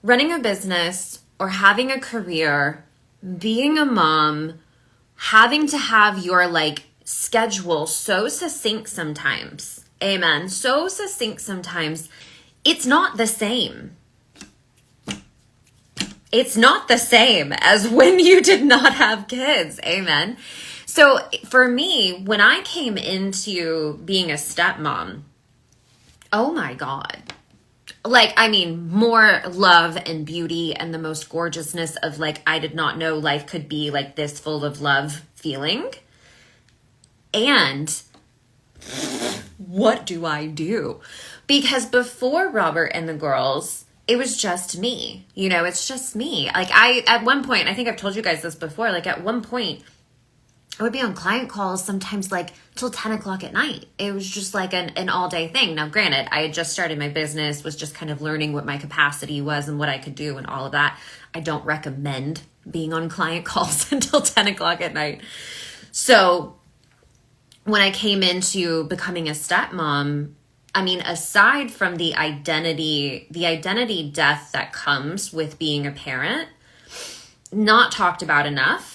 running a business or having a career, being a mom, having to have your like schedule so succinct sometimes, amen, so succinct sometimes, it's not the same. It's not the same as when you did not have kids, amen. So for me, when I came into being a stepmom, oh my God. Like, I mean, more love and beauty and the most gorgeousness of like, I did not know life could be like this full of love feeling. And what do I do? Because before Robert and the girls, it was just me. You know, it's just me. Like at one point, I think I've told you guys this before, like at one point, I would be on client calls sometimes like till 10 o'clock at night. It was just like an all day thing. Now, granted, I had just started my business, was just kind of learning what my capacity was and what I could do and all of that. I don't recommend being on client calls until 10 o'clock at night. So when I came into becoming a stepmom, I mean, aside from the identity death that comes with being a parent, not talked about enough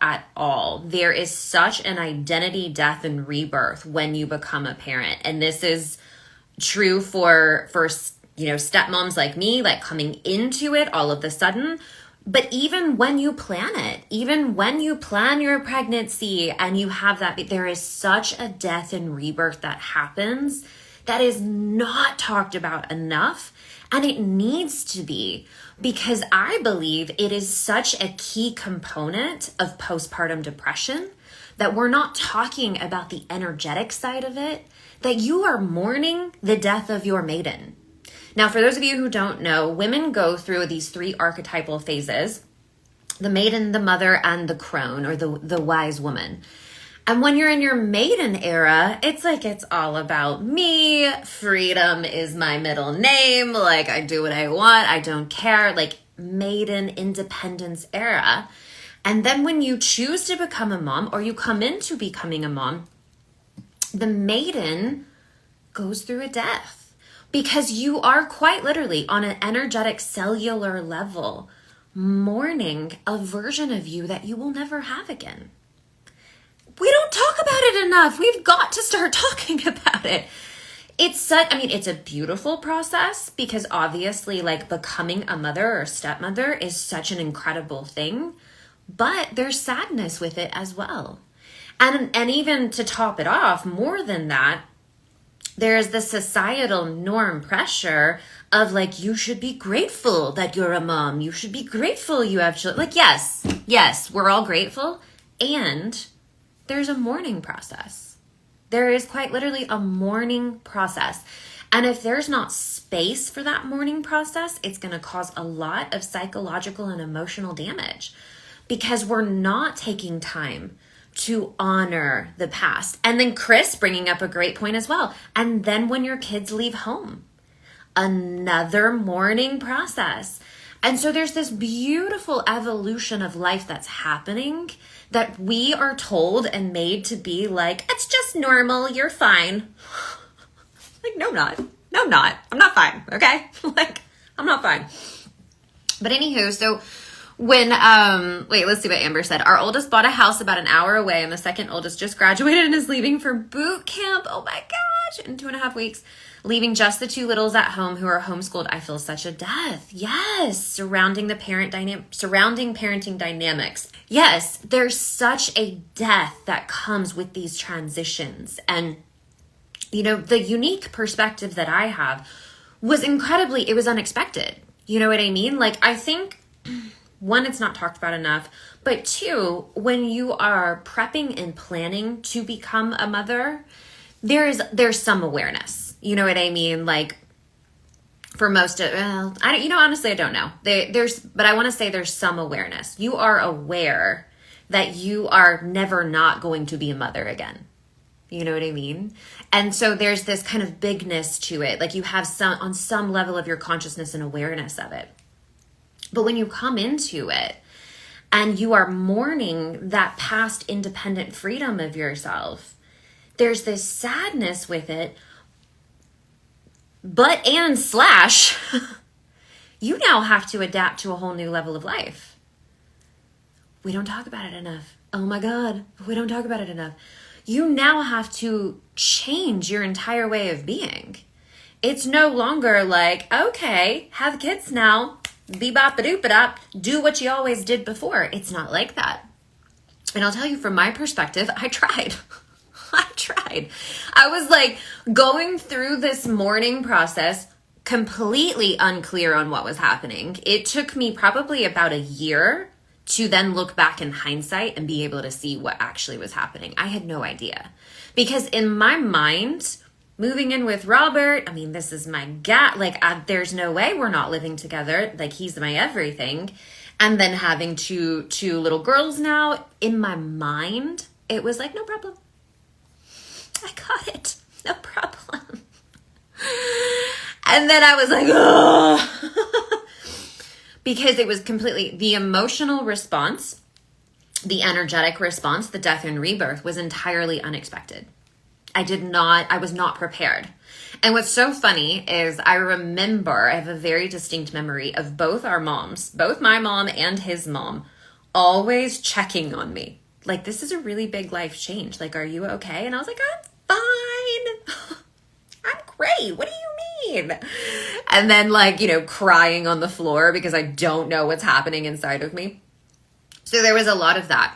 at all. There is such an identity death and rebirth when you become a parent. And this is true for you know, stepmoms like me, like coming into it all of a sudden. But even when you plan it, even when you plan your pregnancy and you have that, there is such a death and rebirth that happens that is not talked about enough. And it needs to be, because I believe it is such a key component of postpartum depression that we're not talking about the energetic side of it, that you are mourning the death of your maiden. Now, for those of you who don't know, women go through these 3 archetypal phases: the maiden, the mother, and the crone, or the wise woman. And when you're in your maiden era, it's like, it's all about me. Freedom is my middle name. Like, I do what I want. I don't care. Like, maiden independence era. And then when you choose to become a mom, or you come into becoming a mom, the maiden goes through a death, because you are quite literally on an energetic cellular level mourning a version of you that you will never have again. We don't talk about it enough. We've got to start talking about it. It's a beautiful process, because obviously like becoming a mother or stepmother is such an incredible thing, but there's sadness with it as well. And even to top it off, more than that, there's the societal norm pressure of like, you should be grateful that you're a mom. You should be grateful you have children. Like, yes, we're all grateful. And there's a mourning process. There is quite literally a mourning process. And if there's not space for that mourning process, it's going to cause a lot of psychological and emotional damage, because we're not taking time to honor the past. And then Chris bringing up a great point as well. And then when your kids leave home, another mourning process. And so there's this beautiful evolution of life that's happening that we are told and made to be like, it's just normal, you're fine. Like, no, I'm not. No, I'm not. I'm not fine, okay? Like, I'm not fine. But anywho, so when, let's see what Amber said. Our oldest bought a house about an hour away, and the second oldest just graduated and is leaving for boot camp. Oh my gosh, in 2.5 weeks. Leaving just the 2 littles at home who are homeschooled. I feel such a death. Yes. Surrounding parenting dynamics. Yes, there's such a death that comes with these transitions. And, you know, the unique perspective that I have was it was unexpected. You know what I mean? Like, I think, 1, it's not talked about enough, but 2, when you are prepping and planning to become a mother, there's some awareness. You know what I mean? Like, for most of, honestly, I don't know. But I want to say there's some awareness. You are aware that you are never not going to be a mother again. You know what I mean? And so there's this kind of bigness to it. Like, you have on some level of your consciousness and awareness of it. But when you come into it and you are mourning that past independent freedom of yourself, there's this sadness with it. But, / you now have to adapt to a whole new level of life. We don't talk about it enough. Oh my God, we don't talk about it enough. You now have to change your entire way of being. It's no longer like, okay, have kids now, bebop-a-doop-a-dop, do what you always did before. It's not like that. And I'll tell you from my perspective, I tried. I tried. I was like going through this mourning process, completely unclear on what was happening. It took me probably about a year to then look back in hindsight and be able to see what actually was happening. I had no idea. Because in my mind, moving in with Robert, I mean, this is my guy. Like, there's no way we're not living together. Like, he's my everything. And then having two little girls now, in my mind, it was like, no problem. I got it. No problem. And then I was like, oh. Because it was completely, the emotional response, the energetic response, the death and rebirth was entirely unexpected. I was not prepared. And what's so funny is I have a very distinct memory of both our moms, both my mom and his mom, always checking on me. Like, this is a really big life change. Like, are you okay? And I was like, I'm fine. I'm great. What do you mean? And then, like, crying on the floor because I don't know what's happening inside of me. So there was a lot of that.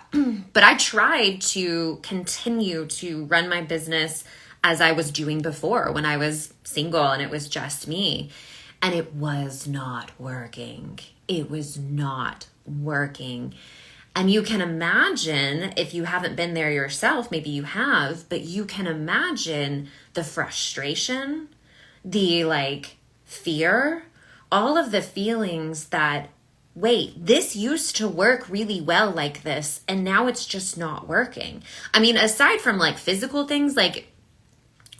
But I tried to continue to run my business as I was doing before when I was single and it was just me. And it was not working. It was not working. And you can imagine, if you haven't been there yourself, maybe you have, but you can imagine the frustration, the fear, all of the feelings that, wait, this used to work really well like this, and now it's just not working. I mean, aside from physical things,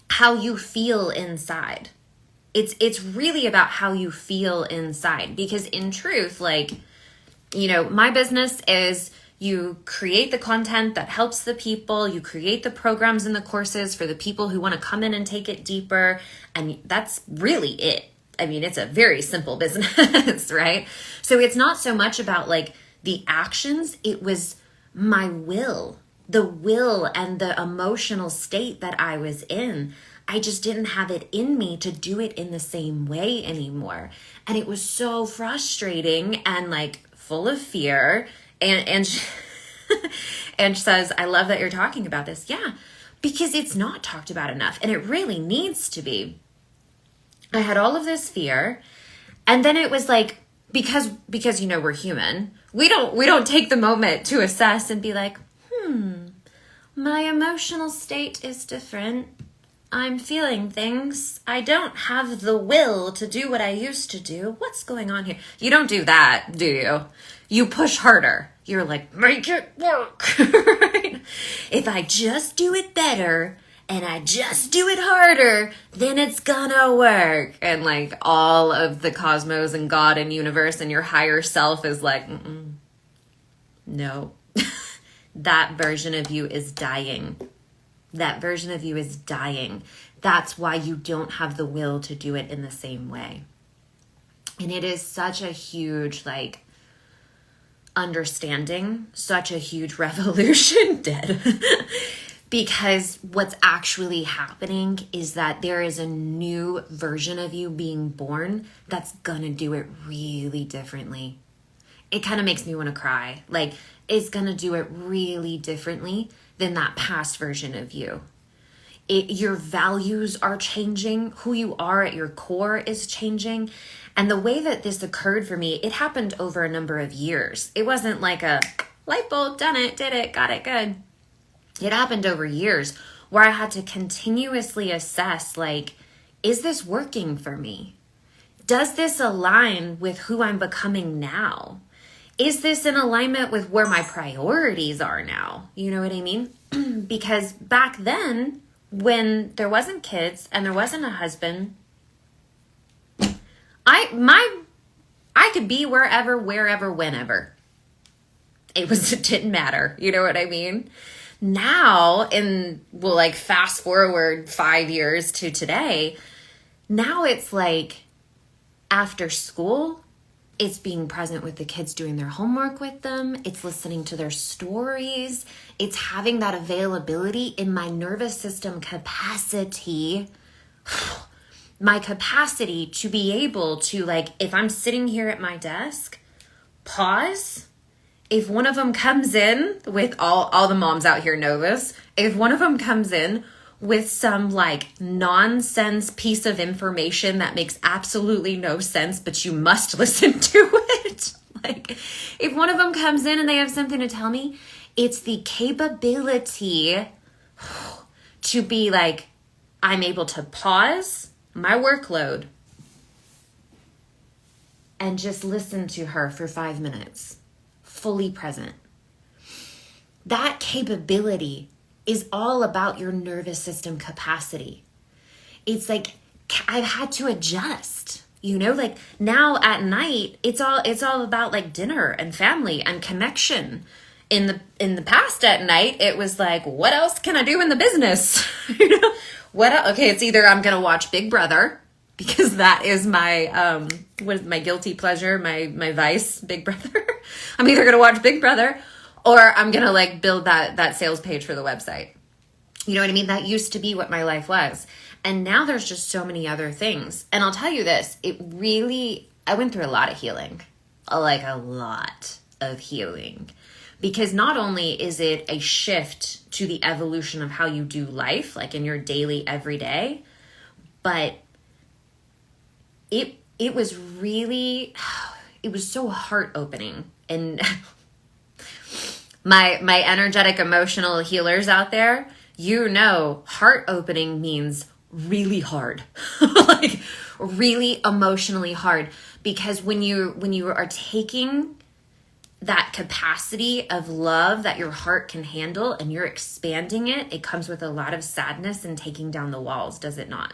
how you feel inside. It's really about how you feel inside, because in truth, my business is you create the content that helps the people, you create the programs and the courses for the people who want to come in and take it deeper. And that's really it. I mean, it's a very simple business, right? So it's not so much about the actions. It was my will, the will and the emotional state that I was in. I just didn't have it in me to do it in the same way anymore. And it was so frustrating and full of fear. And and says, I love that you're talking about this. Yeah, because it's not talked about enough, and it really needs to be. I had all of this fear, and then it was because we're human, we don't take the moment to assess and be like, my emotional state is different. I'm feeling things. I don't have the will to do what I used to do. What's going on here? You don't do that, do you? You push harder. You're like, make it work, right? If I just do it better and I just do it harder, then it's gonna work. And all of the cosmos and God and universe and your higher self is like, no. That version of you is dying. That version of you is dying. That's why you don't have the will to do it in the same way. And it is such a huge, understanding, such a huge revolution, because what's actually happening is that there is a new version of you being born that's gonna do it really differently. It kind of makes me want to cry. It's gonna do it really differently than that past version of you. Your values are changing. Who you are at your core is changing. And the way that this occurred for me, it happened over a number of years. It wasn't like a light bulb, done it, did it, got it, good. It happened over years where I had to continuously assess, is this working for me? Does this align with who I'm becoming now? Is this in alignment with where my priorities are now? You know what I mean? Because back then, when there wasn't kids and there wasn't a husband, I could be wherever, whenever. It didn't matter. You know what I mean? Now, fast forward 5 years to today, now it's after school, It's being present with the kids doing their homework with them. It's listening to their stories. It's having that availability in my nervous system capacity, my capacity to be able to, like, if I'm sitting here at my desk, pause. If one of them comes in with all the moms out here know this, if one of them comes in with some like nonsense piece of information that makes absolutely no sense, but you must listen to it. Like if one of them comes in and they have something to tell me, it's the capability to be like, I'm able to pause my workload and just listen to her for 5 minutes, fully present. That capability is all about your nervous system capacity. It's like I've had to adjust, like now at night, it's all about like dinner and family and connection. In the past at night, it was like, what else can I do in the business? Okay, it's either I'm going to watch Big Brother because that is my my guilty pleasure, my vice, Big Brother. I'm either going to watch Big Brother or I'm going to like build that sales page for the website. You know what I mean? That used to be what my life was. And now there's just so many other things. And I'll tell you this, I went through a lot of healing, like a lot of healing, because not only is it a shift to the evolution of how you do life, like in your daily everyday, but it was really, it was so heart opening. And my energetic emotional healers out there, heart opening means really hard, like really emotionally hard, because when you are taking that capacity of love that your heart can handle and you're expanding it, it comes with a lot of sadness and taking down the walls, does it not?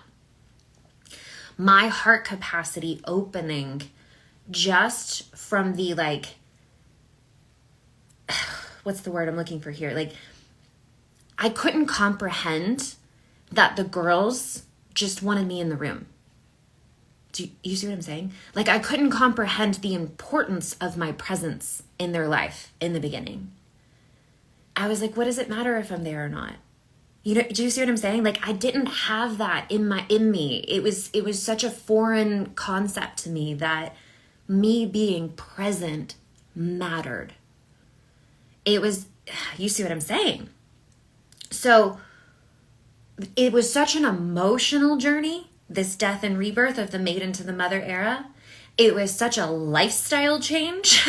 My heart capacity opening just from the like, what's the word I'm looking for here? Like, I couldn't comprehend that the girls just wanted me in the room. Do you see what I'm saying? Like, I couldn't comprehend the importance of my presence in their life in the beginning. I was like, what does it matter if I'm there or not? Do you see what I'm saying? Like, I didn't have that in me. It was such a foreign concept to me that me being present mattered. You see what I'm saying? So it was such an emotional journey, this death and rebirth of the maiden to the mother era. It was such a lifestyle change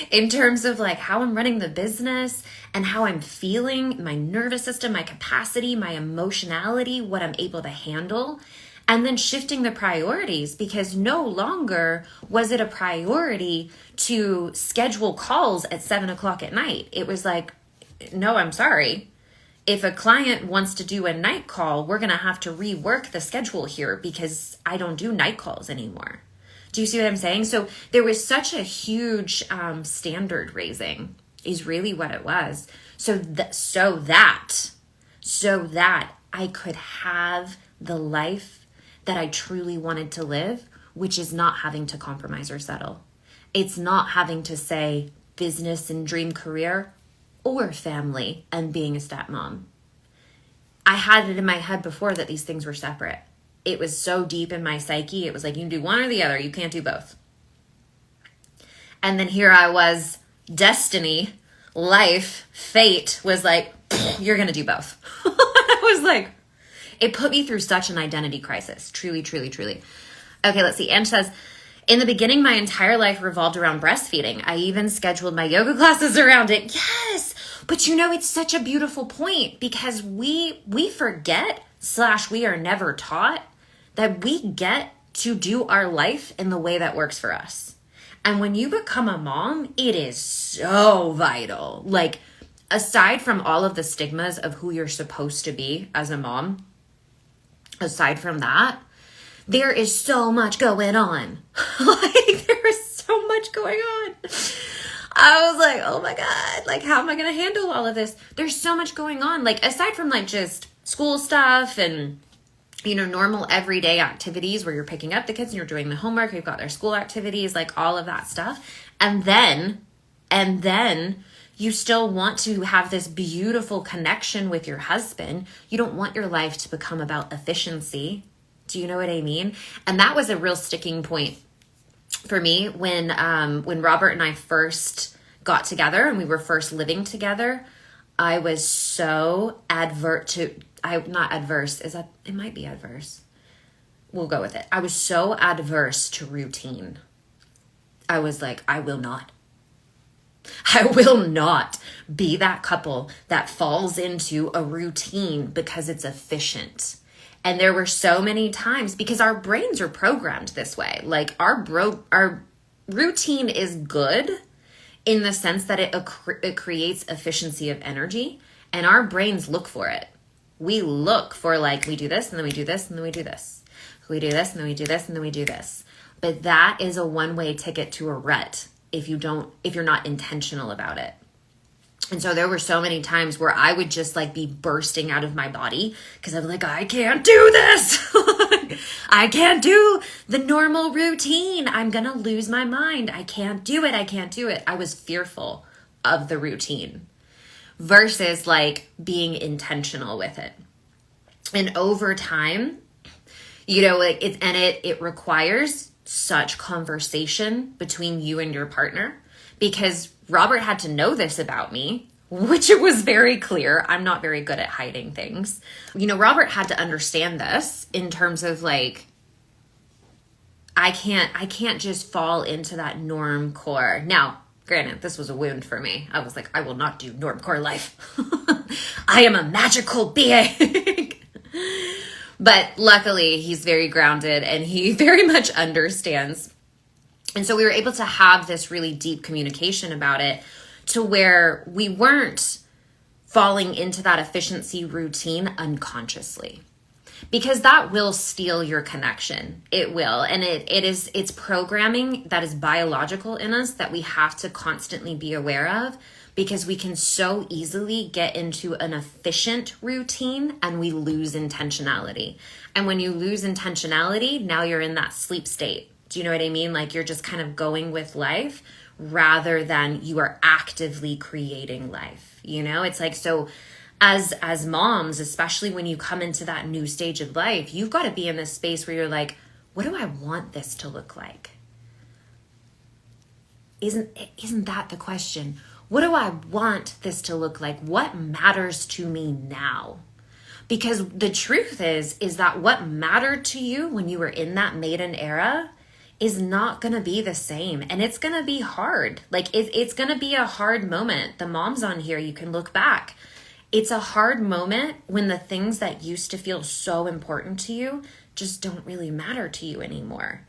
in terms of like how I'm running the business and how I'm feeling, my nervous system, my capacity, my emotionality, what I'm able to handle, and then shifting the priorities, because no longer was it a priority to schedule calls at 7:00 at night. It was like, no, I'm sorry. If a client wants to do a night call, we're going to have to rework the schedule here because I don't do night calls anymore. Do you see what I'm saying? So there was such a huge standard raising is really what it was. So that I could have the life that I truly wanted to live, which is not having to compromise or settle. It's not having to say business and dream career or family and being a stepmom. I had it in my head before that these things were separate. It was so deep in my psyche. It was like, you can do one or the other. You can't do both. And then here I was, destiny, life, fate was like, you're going to do both. I was like, it put me through such an identity crisis. Truly, truly, truly. Okay, let's see. Ange says, in the beginning, my entire life revolved around breastfeeding. I even scheduled my yoga classes around it. Yes. But it's such a beautiful point, because we forget / we are never taught that we get to do our life in the way that works for us. And when you become a mom, it is so vital. Like, aside from all of the stigmas of who you're supposed to be as a mom, aside from that, there is so much going on. Like, there is so much going on. I was like, oh my God, like, how am I going to handle all of this? There's so much going on. Like, aside from like just school stuff and normal everyday activities where you're picking up the kids and you're doing the homework, you've got their school activities, like all of that stuff. And then you still want to have this beautiful connection with your husband. You don't want your life to become about efficiency. Do you know what I mean? And that was a real sticking point for me when Robert and I first got together and we were first living together. I was so it might be adverse. We'll go with it. I was so adverse to routine. I was like, I will not be that couple that falls into a routine because it's efficient. And there were so many times, because our brains are programmed this way. Like our routine is good in the sense that it creates efficiency of energy, and our brains look for it. We look for, like, we do this and then we do this and then we do this. We do this and then we do this and then we do this. But that is a one-way ticket to a rut if you're not intentional about it. And so there were so many times where I would just like be bursting out of my body because I'm like, I can't do this. I can't do the normal routine. I'm going to lose my mind. I can't do it. I was fearful of the routine versus like being intentional with it. And over time, it requires such conversation between you and your partner, because Robert had to know this about me, which it was very clear. I'm not very good at hiding things. Robert had to understand this in terms of like, I can't just fall into that norm core. Now, granted, this was a wound for me. I was like, I will not do norm core life. I am a magical being. But luckily, he's very grounded and he very much understands. And so we were able to have this really deep communication about it to where we weren't falling into that efficiency routine unconsciously, because that will steal your connection. It will. And it's programming that is biological in us that we have to constantly be aware of, because we can so easily get into an efficient routine and we lose intentionality. And when you lose intentionality, now you're in that sleep state. Do you know what I mean? Like you're just kind of going with life rather than you are actively creating life. It's like, so as moms, especially when you come into that new stage of life, you've got to be in this space where you're like, what do I want this to look like? Isn't that the question? What do I want this to look like? What matters to me now? Because the truth is that what mattered to you when you were in that maiden era is not going to be the same. And it's going to be hard. Like it's going to be a hard moment. The moms on here, you can look back. It's a hard moment when the things that used to feel so important to you just don't really matter to you anymore.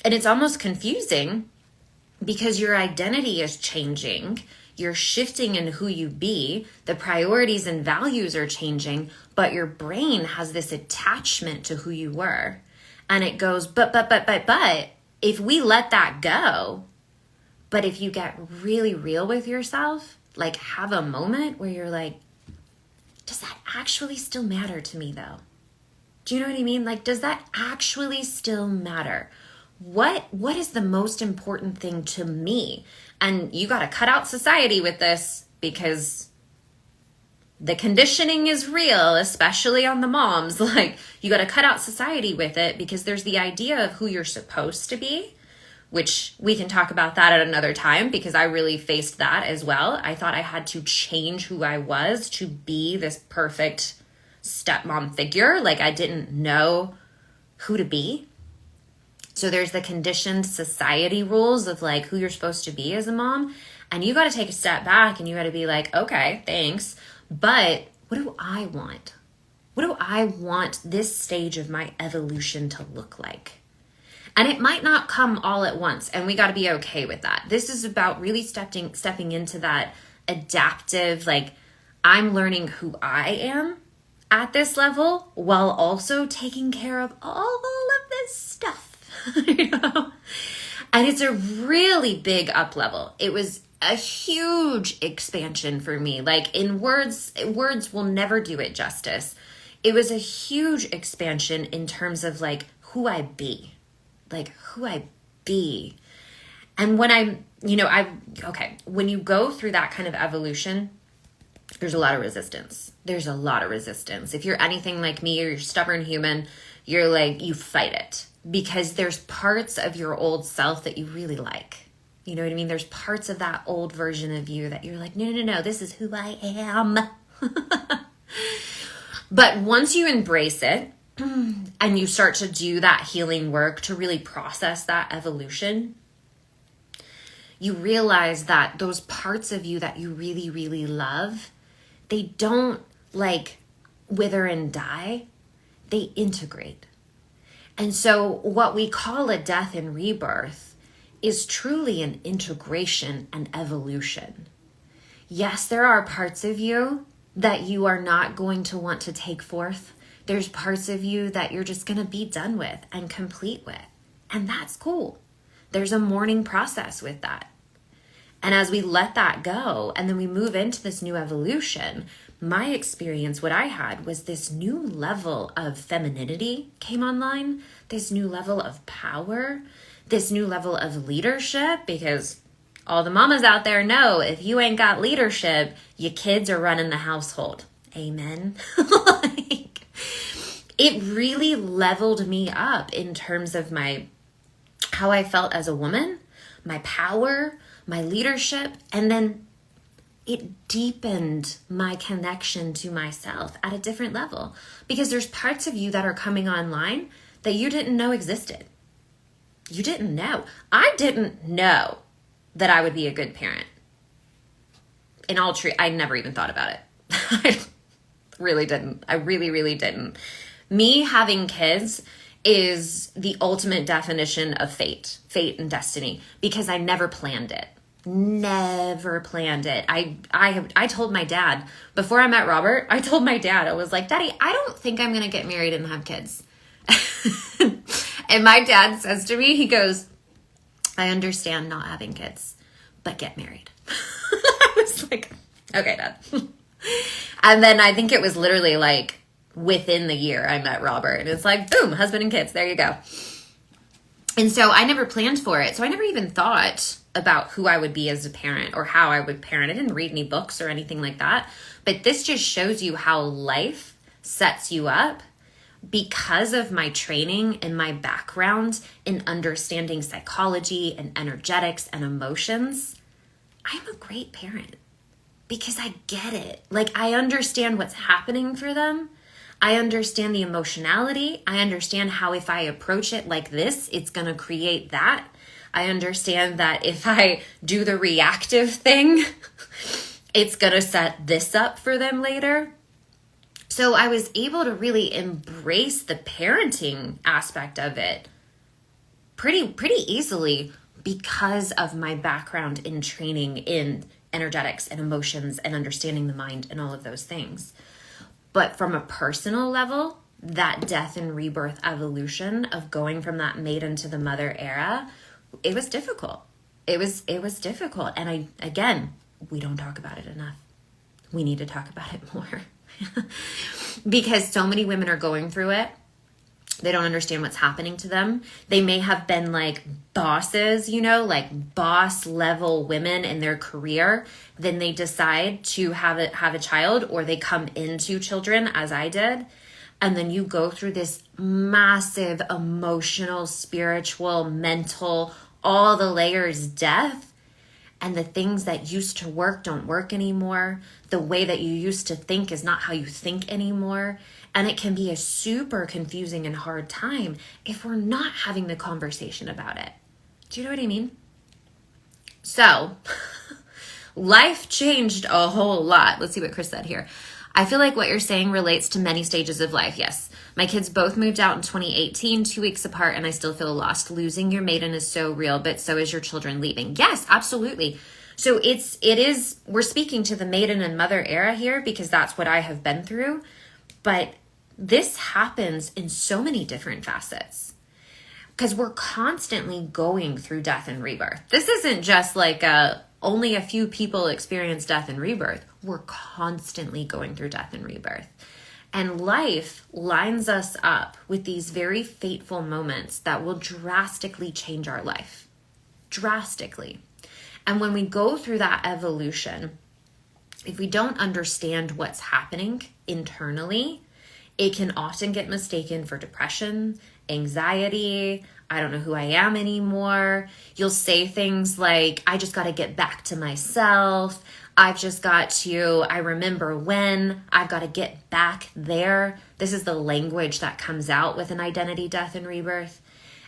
And it's almost confusing because your identity is changing. You're shifting in who you be. The priorities and values are changing, but your brain has this attachment to who you were. And it goes, but, if we let that go, but if you get really real with yourself, like have a moment where you're like, does that actually still matter to me though? Do you know what I mean? Like, does that actually still matter? What is the most important thing to me? And you got to cut out society with this, because the conditioning is real, especially on the moms. Like, you got to cut out society with it, because there's the idea of who you're supposed to be, which we can talk about that at another time, because I really faced that as well. I thought I had to change who I was to be this perfect stepmom figure. Like, I didn't know who to be. So there's the conditioned society rules of like who you're supposed to be as a mom. And you got to take a step back and you got to be like, okay, thanks. But what do I want? What do I want this stage of my evolution to look like? And it might not come all at once. And we got to be okay with that. This is about really stepping into that adaptive, like I'm learning who I am at this level while also taking care of all of this stuff. And it's a really big up level. It was a huge expansion for me. Like in words will never do it justice. it was a huge expansion in terms of like who I be. And when when you go through that kind of evolution, there's a lot of resistance. If you're anything like me, or you're a stubborn human, you're like, you fight it because there's parts of your old self that you really like. You know what I mean? There's parts of that old version of you that you're like, no, this is who I am. But once you embrace it and you start to do that healing work to really process that evolution, you realize that those parts of you that you really, really love, they don't like wither and die, they integrate. And so what we call a death and rebirth is truly an integration and evolution. Yes, there are parts of you that you are not going to want to take forth. There's parts of you that you're just going to be done with and complete with. And that's cool. There's a mourning process with that. And as we let that go, and then we move into this new evolution, my experience, what I had was this new level of femininity came online, this new level of power, this new level of leadership, because all the mamas out there know if you ain't got leadership, your kids are running the household. Amen. Like, it really leveled me up in terms of how I felt as a woman, my power, my leadership, and then it deepened my connection to myself at a different level, because there's parts of you that are coming online that you didn't know existed. You didn't know. I didn't know that I would be a good parent. In all truth, I never even thought about it. I really didn't. I really, really didn't. Me having kids is the ultimate definition of fate and destiny, because I never planned it. Never planned it. I told my dad before I met Robert, I told my dad, I was like, Daddy, I don't think I'm going to get married and have kids. And my dad says to me, he goes, I understand not having kids, but get married. I was like, okay, Dad. And then I think it was literally like within the year I met Robert, and it's like, boom, husband and kids, there you go. And so I never planned for it. So I never even thought about who I would be as a parent or how I would parent. I didn't read any books or anything like that. But this just shows you how life sets you up. Because of my training and my background in understanding psychology and energetics and emotions, I'm a great parent because I get it. Like, I understand what's happening for them. I understand the emotionality. I understand how if I approach it like this, it's going to create that. I understand that if I do the reactive thing, it's going to set this up for them later. So I was able to really embrace the parenting aspect of it pretty easily because of my background in training in energetics and emotions and understanding the mind and all of those things. But from a personal level, that death and rebirth evolution of going from that maiden to the mother era, it was difficult. It was difficult. And we don't talk about it enough. We need to talk about it more. Because so many women are going through it. They don't understand what's happening to them. They may have been like bosses, like boss level women in their career. Then they decide to have a child, or they come into children as I did. And then you go through this massive emotional, spiritual, mental, all the layers death. And the things that used to work don't work anymore. The way that you used to think is not how you think anymore. And it can be a super confusing and hard time if we're not having the conversation about it. Do you know what I mean? So, life changed a whole lot. Let's see what Chris said here. I feel like what you're saying relates to many stages of life. Yes. My kids both moved out in 2018, 2 weeks apart, and I still feel lost. Losing your maiden is so real, but so is your children leaving. Yes, absolutely. So we're speaking to the maiden and mother era here because that's what I have been through. But this happens in so many different facets because we're constantly going through death and rebirth. This isn't just like only a few people experience death and rebirth. We're constantly going through death and rebirth. And life lines us up with these very fateful moments that will drastically change our life. Drastically. And when we go through that evolution, if we don't understand what's happening internally, it can often get mistaken for depression, anxiety, I don't know who I am anymore. You'll say things like, I just got to get back to myself. I've just got to, I remember when, I've got to get back there. This is the language that comes out with an identity, death, and rebirth.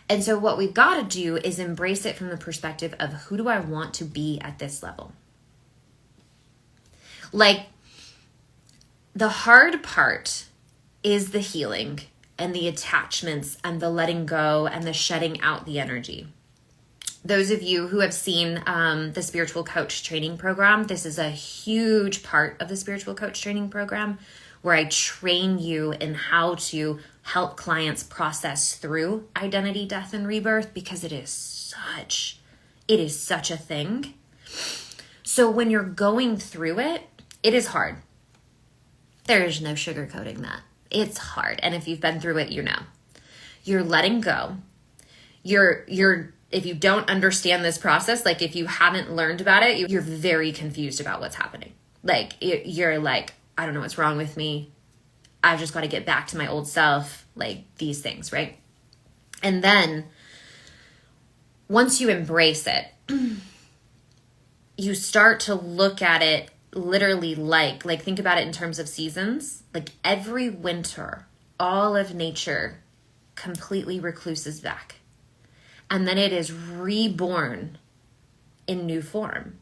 And so what we've got to do is embrace it from the perspective of who do I want to be at this level? Like, the hard part is the healing and the attachments and the letting go and the shedding out the energy. Those of you who have seen the spiritual coach training program, this is a huge part of the spiritual coach training program where I train you in how to help clients process through identity, death, and rebirth, because it is such a thing. So when you're going through it, it is hard. There is no sugarcoating that. It's hard. And if you've been through it, you know. You're letting go. If you don't understand this process, like if you haven't learned about it, you're very confused about what's happening. Like you're like, I don't know what's wrong with me. I've just got to get back to my old self, like these things, right? And then once you embrace it, you start to look at it literally like think about it in terms of seasons. Like every winter, all of nature completely recluses back. And then it is reborn in new form.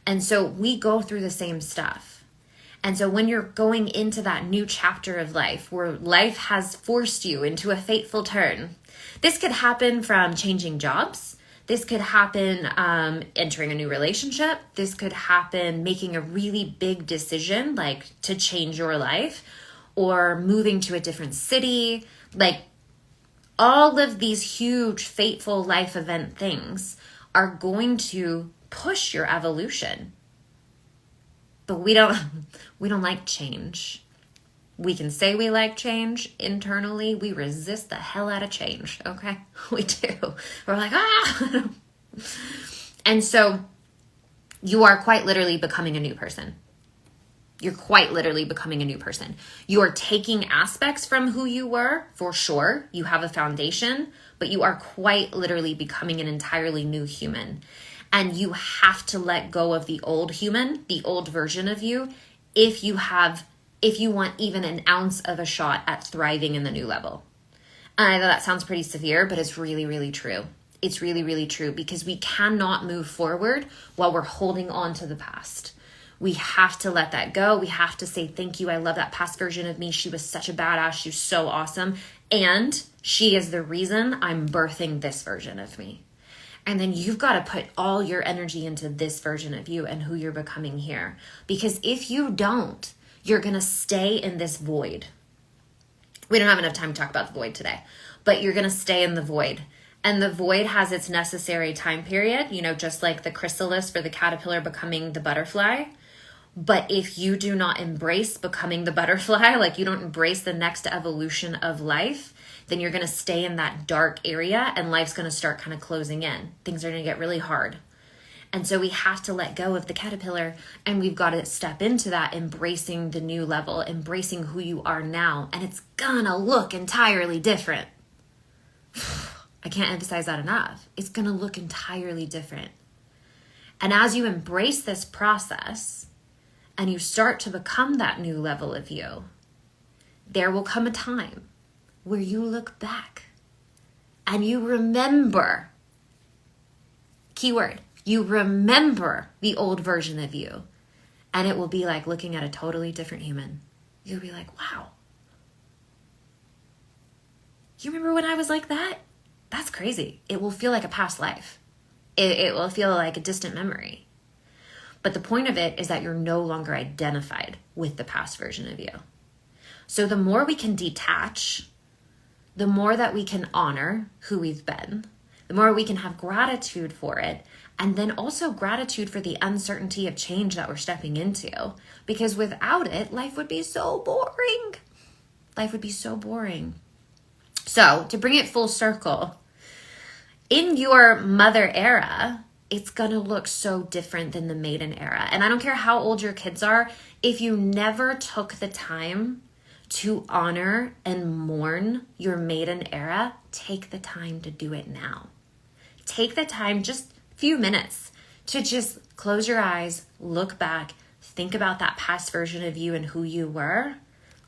And so we go through the same stuff. And so when you're going into that new chapter of life, where life has forced you into a fateful turn, this could happen from changing jobs. This could happen entering a new relationship. This could happen making a really big decision, like to change your life, or moving to a different city. Like all of these huge, fateful life event things are going to push your evolution. But we don't like change. We can say we like change. Internally, we resist the hell out of change, okay? We do. We're like, ah! And so you are quite literally becoming a new person. You're quite literally becoming a new person. You are taking aspects from who you were, for sure. You have a foundation, but you are quite literally becoming an entirely new human. And you have to let go of the old human, the old version of you, if you want even an ounce of a shot at thriving in the new level. And I know that sounds pretty severe, but it's really, really true. It's really, really true, because we cannot move forward while we're holding on to the past. We have to let that go. We have to say, thank you. I love that past version of me. She was such a badass. She was so awesome. And she is the reason I'm birthing this version of me. And then you've got to put all your energy into this version of you and who you're becoming here. Because if you don't, you're going to stay in this void. We don't have enough time to talk about the void today, but you're going to stay in the void. And the void has its necessary time period, just like the chrysalis for the caterpillar becoming the butterfly. But if you do not embrace becoming the butterfly, like you don't embrace the next evolution of life, then you're going to stay in that dark area and life's going to start kind of closing in. Things are going to get really hard. And so we have to let go of the caterpillar, and we've got to step into that, embracing the new level, embracing who you are now. And it's going to look entirely different. I can't emphasize that enough. It's going to look entirely different. And as you embrace this process and you start to become that new level of you, there will come a time where you look back and you remember, keyword, you remember the old version of you, and it will be like looking at a totally different human. You'll be like, wow, you remember when I was like that? That's crazy. It will feel like a past life. It will feel like a distant memory. But the point of it is that you're no longer identified with the past version of you. So the more we can detach, the more that we can honor who we've been, the more we can have gratitude for it. And then also gratitude for the uncertainty of change that we're stepping into. Because without it, life would be so boring. Life would be so boring. So to bring it full circle, in your mother era, it's going to look so different than the maiden era. And I don't care how old your kids are, if you never took the time to honor and mourn your maiden era, take the time to do it now. Take the time, just a few minutes, to just close your eyes, look back, think about that past version of you and who you were.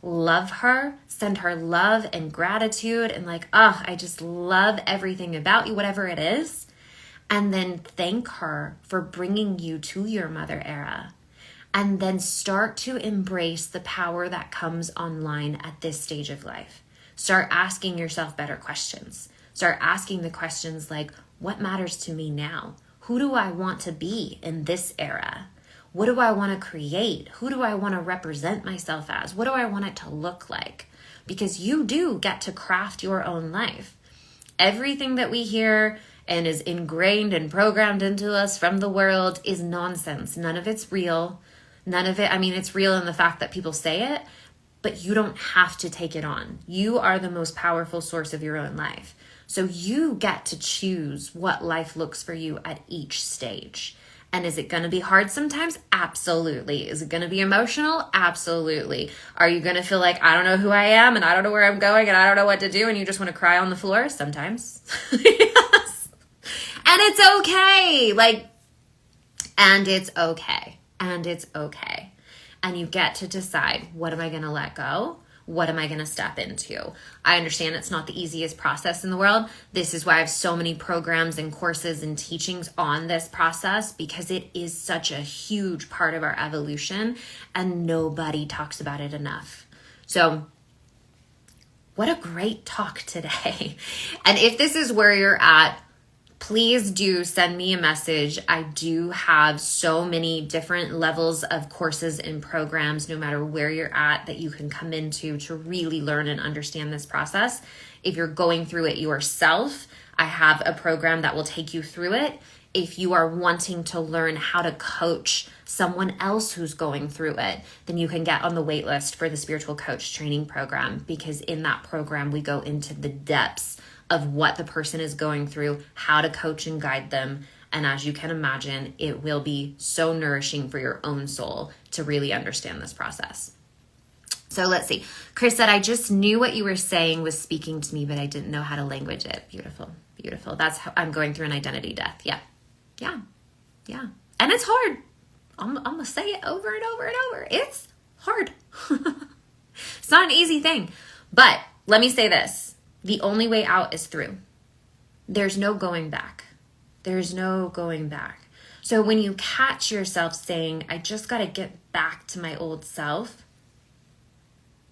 Love her, send her love and gratitude and like, oh, I just love everything about you, whatever it is. And then thank her for bringing you to your mother era. And then start to embrace the power that comes online at this stage of life. Start asking yourself better questions. Start asking the questions like, what matters to me now? Who do I want to be in this era? What do I want to create? Who do I want to represent myself as? What do I want it to look like? Because you do get to craft your own life. Everything that we hear and is ingrained and programmed into us from the world is nonsense. None of it's real. None of it, I mean, it's real in the fact that people say it, but you don't have to take it on. You are the most powerful source of your own life. So you get to choose what life looks for you at each stage. And is it going to be hard sometimes? Absolutely. Is it going to be emotional? Absolutely. Are you going to feel like, I don't know who I am and I don't know where I'm going and I don't know what to do and you just want to cry on the floor? Sometimes. Yes. And it's okay. And it's okay. And it's okay. And you get to decide, what am I going to let go? What am I going to step into? I understand it's not the easiest process in the world. This is why I have so many programs and courses and teachings on this process, because it is such a huge part of our evolution and nobody talks about it enough. So what a great talk today. And if this is where you're at, please do send me a message. I do have so many different levels of courses and programs, no matter where you're at, that you can come into to really learn and understand this process. If you're going through it yourself, I have a program that will take you through it. If you are wanting to learn how to coach someone else who's going through it, then you can get on the wait list for the Spiritual Coach Training Program, because in that program, we go into the depths of what the person is going through, how to coach and guide them. And as you can imagine, it will be so nourishing for your own soul to really understand this process. So let's see. Chris said, I just knew what you were saying was speaking to me, but I didn't know how to language it. Beautiful, beautiful. That's how I'm going through an identity death. Yeah. And it's hard. I'm going to say it over and over and over. It's hard. It's not an easy thing. But let me say this. The only way out is through. There's no going back. There's no going back. So when you catch yourself saying, I just got to get back to my old self,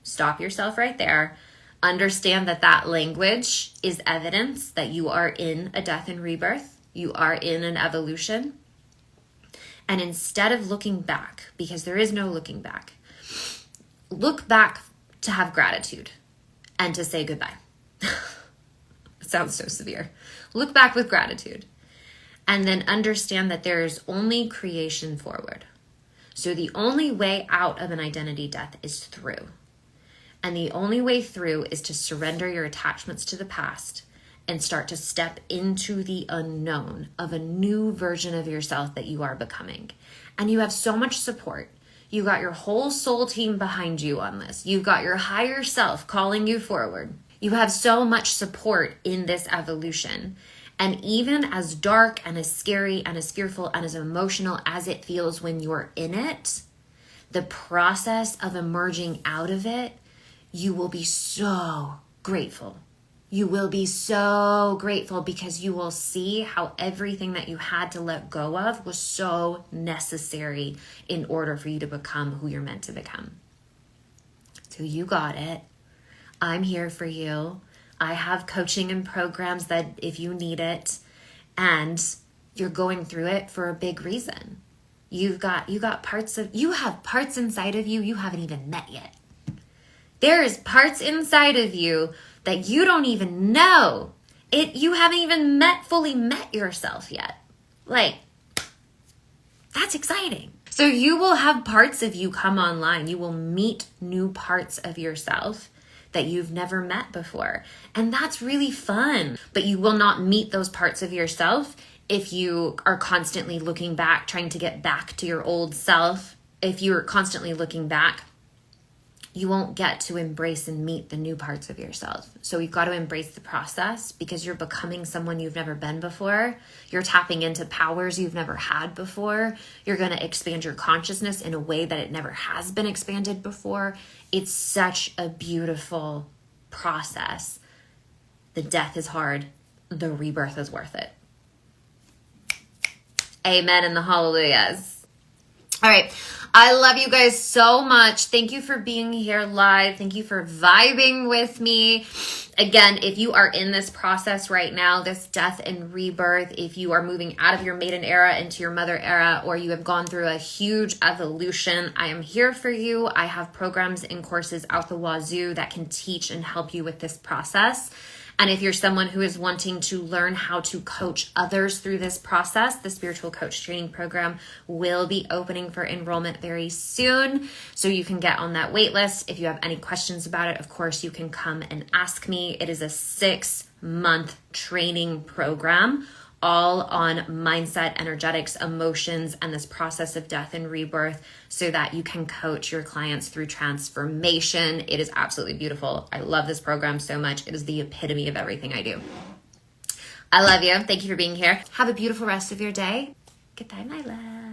stop yourself right there. Understand that that language is evidence that you are in a death and rebirth. You are in an evolution. And instead of looking back, because there is no looking back, look back to have gratitude and to say goodbye. It sounds so severe. Look back with gratitude and then understand that there is only creation forward. So the only way out of an identity death is through. And the only way through is to surrender your attachments to the past and start to step into the unknown of a new version of yourself that you are becoming. And you have so much support. You got your whole soul team behind you on this. You've got your higher self calling you forward. You have so much support in this evolution. And even as dark and as scary and as fearful and as emotional as it feels when you're in it, the process of emerging out of it, you will be so grateful. You will be so grateful because you will see how everything that you had to let go of was so necessary in order for you to become who you're meant to become. So you got it. I'm here for you. I have coaching and programs that if you need it, and you're going through it for a big reason. You have parts inside of you haven't even met yet. There is parts inside of you that you don't even know you haven't even fully met yourself yet. Like, that's exciting. So you will have parts of you come online. You will meet new parts of yourself that you've never met before. And that's really fun. But you will not meet those parts of yourself if you are constantly looking back, trying to get back to your old self. If you're constantly looking back, you won't get to embrace and meet the new parts of yourself. So you've got to embrace the process, because you're becoming someone you've never been before. You're tapping into powers you've never had before. You're going to expand your consciousness in a way that it never has been expanded before. It's such a beautiful process. The death is hard. The rebirth is worth it. Amen and the hallelujahs. All right. I love you guys so much. Thank you for being here live. Thank you for vibing with me. Again, if you are in this process right now, this death and rebirth, if you are moving out of your maiden era into your mother era, or you have gone through a huge evolution, I am here for you. I have programs and courses out the wazoo that can teach and help you with this process. And if you're someone who is wanting to learn how to coach others through this process, the Spiritual Coach Training Program will be opening for enrollment very soon. So you can get on that wait list. If you have any questions about it, of course, you can come and ask me. It is a 6-month training program, all on mindset, energetics, emotions, and this process of death and rebirth, so that you can coach your clients through transformation. It is absolutely beautiful. I love this program so much. It is the epitome of everything I do. I love you. Thank you for being here. Have a beautiful rest of your day. Goodbye, my love.